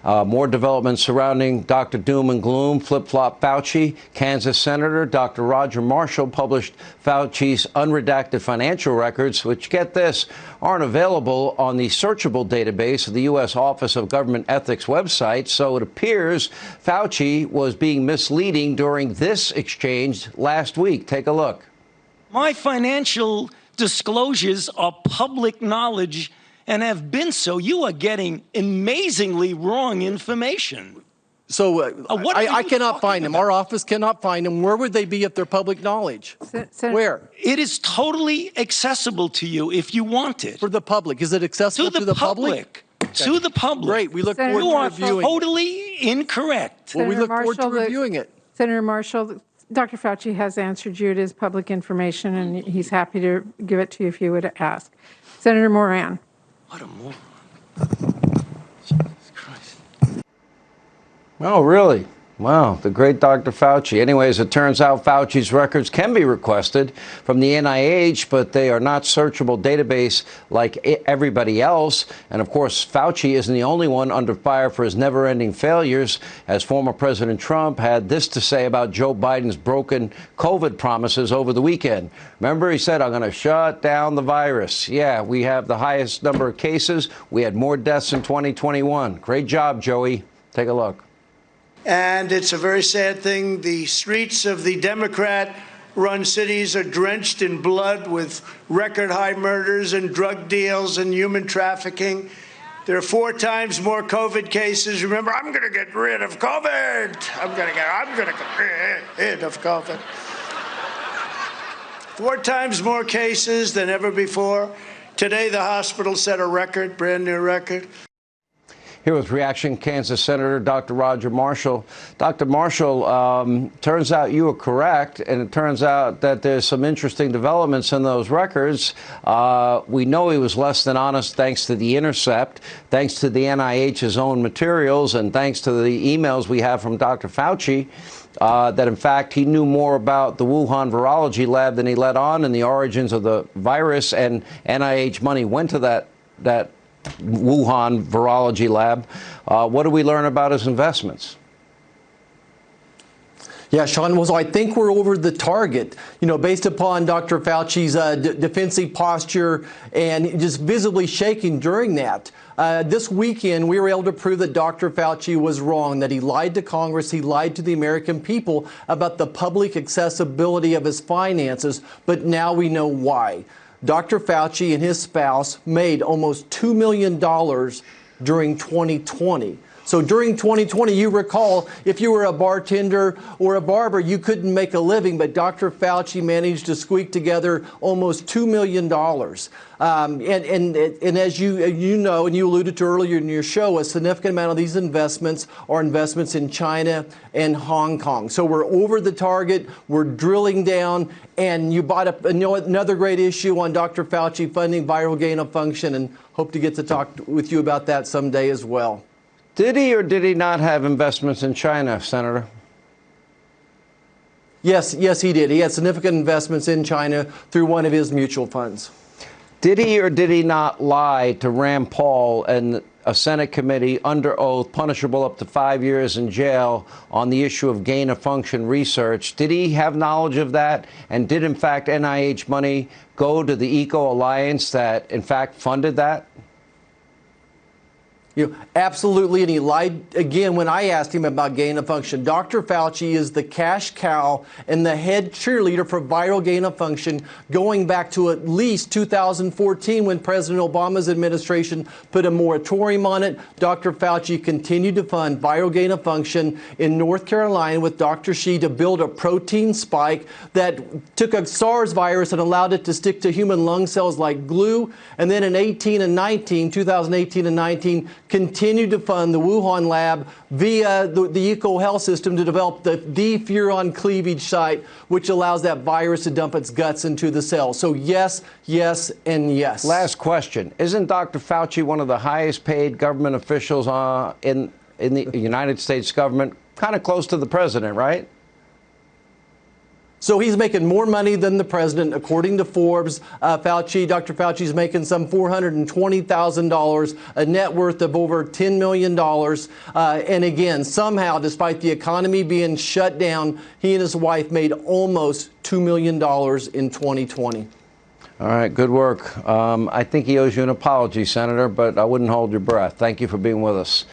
More developments surrounding Dr. Doom and Gloom, flip-flop Fauci. Kansas Senator Dr. Roger Marshall published Fauci's unredacted financial records, which, get this, aren't available on the searchable database of the U.S. Office of Government Ethics website. So it appears Fauci was being misleading during this exchange last week. Take a look. My financial disclosures are public knowledge and have been so. You are getting amazingly wrong information. So I cannot find them. Our office cannot find them. Where would they be if they're public knowledge? Where? It is totally accessible to you if you want it. For the public. Is it accessible to the public? To the public. Great. We look forward to reviewing it. You are totally incorrect. Well, we look forward to reviewing it. Senator Marshall, Dr. Fauci has answered you. It is public information, and he's happy to give it to you if you would ask. Senator Moran. What a moron. Jesus Christ. Oh, really? Wow, the great Dr. Fauci. Anyways, it turns out Fauci's records can be requested from the NIH, but they are not searchable database like everybody else. And of course, Fauci isn't the only one under fire for his never-ending failures, as former President Trump had this to say about Joe Biden's broken COVID promises over the weekend. Remember, he said, I'm going to shut down the virus. Yeah, we have the highest number of cases. We had more deaths in 2021. Great job, Joey. Take a look. And it's a very sad thing. The streets of the Democrat-run cities are drenched in blood with record-high murders and drug deals and human trafficking. There are 4 times more COVID cases. Remember, I'm going to get rid of COVID. I'm going to get rid of COVID. 4 times more cases than ever before. Today, the hospital set a record, brand new record. Here with reaction, Kansas Senator Dr. Roger Marshall. Dr. Marshall, turns out you were correct, and it turns out that there's some interesting developments in those records. We know he was less than honest thanks to The Intercept, thanks to the NIH's own materials, and thanks to the emails we have from Dr. Fauci, that in fact he knew more about the Wuhan virology lab than he let on, and the origins of the virus, and NIH money went to that Wuhan virology lab. What do we learn about his investments? Yeah, Sean, well, so I think we're over the target, you know, based upon Dr. Fauci's defensive posture and just visibly shaking during that. This weekend, we were able to prove that Dr. Fauci was wrong, that he lied to Congress, he lied to the American people about the public accessibility of his finances, but now we know why. Dr. Fauci and his spouse made almost $2 million during 2020. So during 2020, you recall, if you were a bartender or a barber, you couldn't make a living, but Dr. Fauci managed to squeak together almost $2 million. And as you know, and you alluded to earlier in your show, a significant amount of these investments are investments in China and Hong Kong. So we're over the target, we're drilling down, and you brought up another great issue on Dr. Fauci funding viral gain of function, and hope to get to talk with you about that someday as well. Did he or did he not have investments in China, Senator? Yes, he did. He had significant investments in China through one of his mutual funds. Did he or did he not lie to Rand Paul and a Senate committee under oath, punishable up to 5 years in jail, on the issue of gain of function research? Did he have knowledge of that? And did, in fact, NIH money go to the Eco Alliance that, in fact, funded that? Absolutely, and he lied again when I asked him about gain of function. Dr. Fauci is the cash cow and the head cheerleader for viral gain of function going back to at least 2014 when President Obama's administration put a moratorium on it. Dr. Fauci continued to fund viral gain of function in North Carolina with Dr. Shi to build a protein spike that took a SARS virus and allowed it to stick to human lung cells like glue. And then in 2018 and 19, continued to fund the Wuhan lab via the Eco Health system to develop the defuron cleavage site, which allows that virus to dump its guts into the cell. So yes, yes, and yes. Last question. Isn't Dr. Fauci one of the highest paid government officials in the United States government? Kind of close to the president, right? So he's making more money than the president, according to Forbes. Dr. Fauci's making some $420,000, a net worth of over $10 million. And again, somehow, despite the economy being shut down, he and his wife made almost $2 million in 2020. All right, good work. I think he owes you an apology, Senator, but I wouldn't hold your breath. Thank you for being with us.